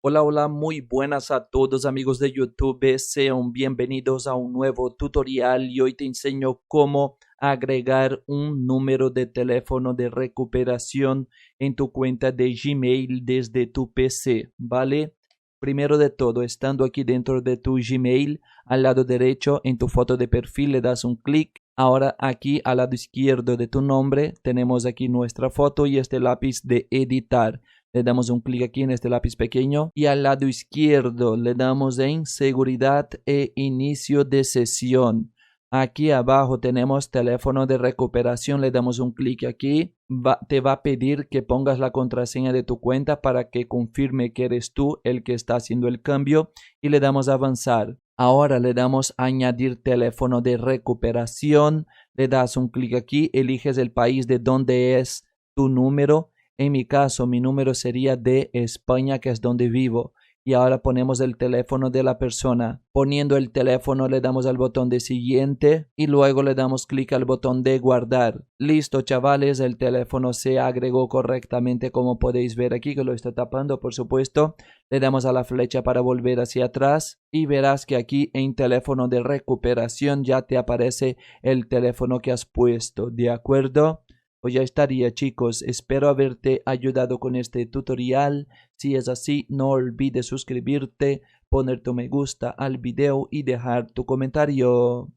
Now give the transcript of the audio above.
Hola, hola, muy buenas a todos amigos de YouTube, sean bienvenidos a un nuevo tutorial y hoy te enseño cómo agregar un número de teléfono de recuperación en tu cuenta de Gmail desde tu PC, ¿vale? Primero de todo, estando aquí dentro de tu Gmail, al lado derecho en tu foto de perfil le das un clic. Ahora aquí al lado izquierdo de tu nombre tenemos aquí nuestra foto y este lápiz de editar. Le damos un clic aquí en este lápiz pequeño y al lado izquierdo le damos en seguridad e inicio de sesión. Aquí abajo tenemos teléfono de recuperación, le damos un clic aquí, te va a pedir que pongas la contraseña de tu cuenta para que confirme que eres tú el que está haciendo el cambio y le damos a avanzar. Ahora le damos a añadir teléfono de recuperación, le das un clic aquí, eliges el país de donde es tu número. En mi caso, mi número sería de España, que es donde vivo. Y ahora ponemos el teléfono de la persona. Poniendo el teléfono le damos al botón de siguiente y luego le damos clic al botón de guardar. Listo, chavales, el teléfono se agregó correctamente como podéis ver aquí que lo está tapando, por supuesto. Le damos a la flecha para volver hacia atrás y verás que aquí en teléfono de recuperación ya te aparece el teléfono que has puesto, ¿de acuerdo? Pues ya estaría, chicos, espero haberte ayudado con este tutorial. Si es así, no olvides suscribirte, poner tu me gusta al video y dejar tu comentario.